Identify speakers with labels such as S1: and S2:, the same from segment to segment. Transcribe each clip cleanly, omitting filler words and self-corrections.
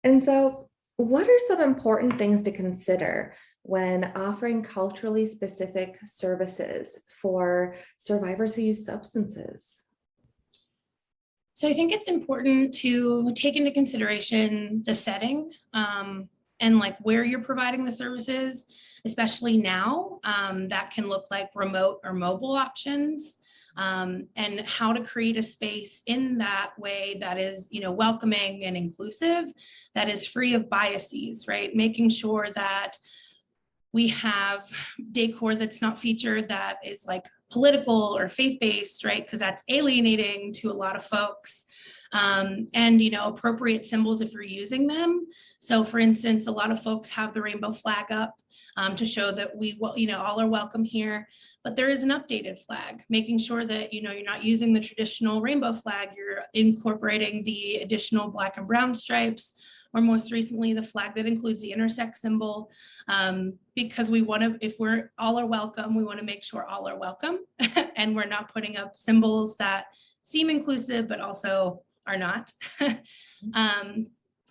S1: And so, what are some important things to consider when offering culturally specific services for survivors who use substances?
S2: So I think it's important to take into consideration the setting and like where you're providing the services, especially now. That can look like remote or mobile options, and how to create a space in that way that is, welcoming and inclusive, that is free of biases, right? Making sure that we have decor that's not featured that is like political or faith-based, right? Because that's alienating to a lot of folks. And appropriate symbols if you're using them. So for instance, a lot of folks have the rainbow flag up to show that we all are welcome here, but there is an updated flag, making sure that you're not using the traditional rainbow flag, you're incorporating the additional black and brown stripes, or most recently the flag that includes the intersex symbol, because we want to, if we're all are welcome, we want to make sure all are welcome and we're not putting up symbols that seem inclusive but also are not.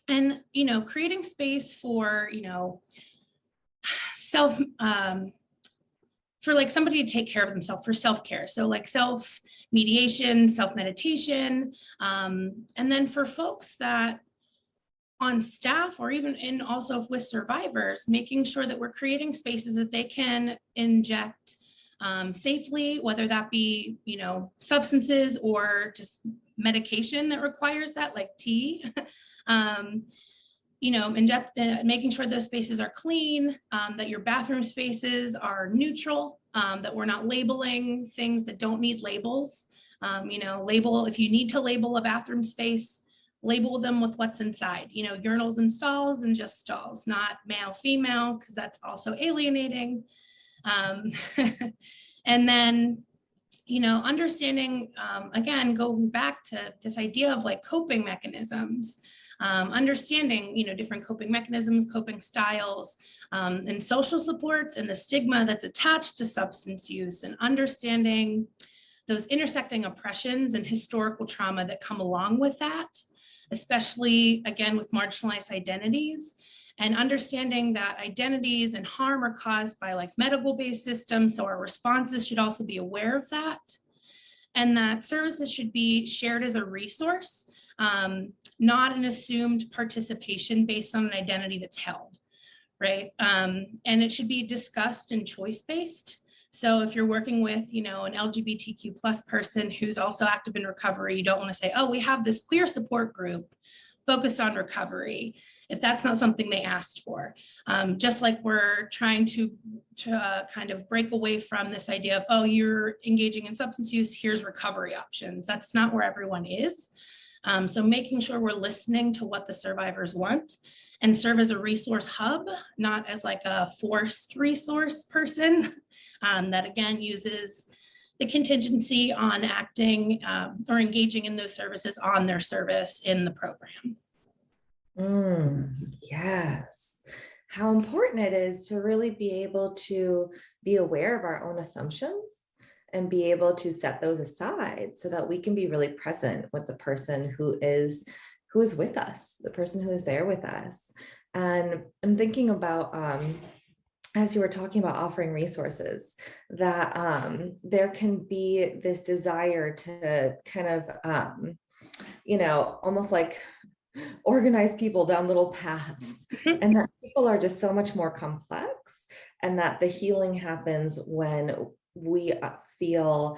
S2: And creating space for self for like somebody to take care of themselves, for self-care. So like self-mediation, self-meditation, and then for folks that on staff or even in also with survivors, making sure that we're creating spaces that they can inject safely, whether that be, substances or just medication that requires that, like tea. Making sure those spaces are clean, that your bathroom spaces are neutral, that we're not labeling things that don't need labels. Label, if you need to label a bathroom space, label them with what's inside, urinals and stalls and just stalls, not male, female, because that's also alienating. And then, understanding, again, going back to this idea of like coping mechanisms, understanding, different coping mechanisms, coping styles, and social supports and the stigma that's attached to substance use, and understanding those intersecting oppressions and historical trauma that come along with that, especially again with marginalized identities, and understanding that identities and harm are caused by like medical-based systems. So our responses should also be aware of that, and that services should be shared as a resource, not an assumed participation based on an identity that's held, right? And it should be discussed and choice-based. So if you're working with, an LGBTQ plus person who's also active in recovery, you don't want to say, oh, we have this queer support group focused on recovery, if that's not something they asked for. Just like we're trying to kind of break away from this idea of, oh, you're engaging in substance use, here's recovery options. That's not where everyone is. So making sure we're listening to what the survivors want and serve as a resource hub, not as like a forced resource person that again uses the contingency on acting or engaging in those services on their service in the program.
S1: Yes. How important it is to really be able to be aware of our own assumptions and be able to set those aside so that we can be really present with the person who is with us, the person who is there with us. And I'm thinking about, as you were talking about offering resources, that there can be this desire to kind of, almost like organize people down little paths, and that people are just so much more complex, and that the healing happens when we feel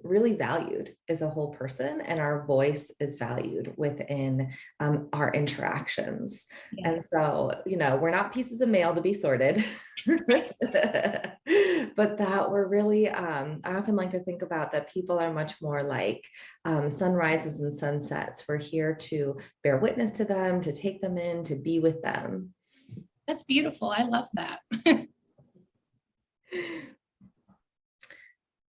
S1: really valued as a whole person, and our voice is valued within our interactions. Yeah. And so, we're not pieces of mail to be sorted, but that we're really, I often like to think about that people are much more like sunrises and sunsets. We're here to bear witness to them, to take them in, to be with them.
S2: That's beautiful. I love that.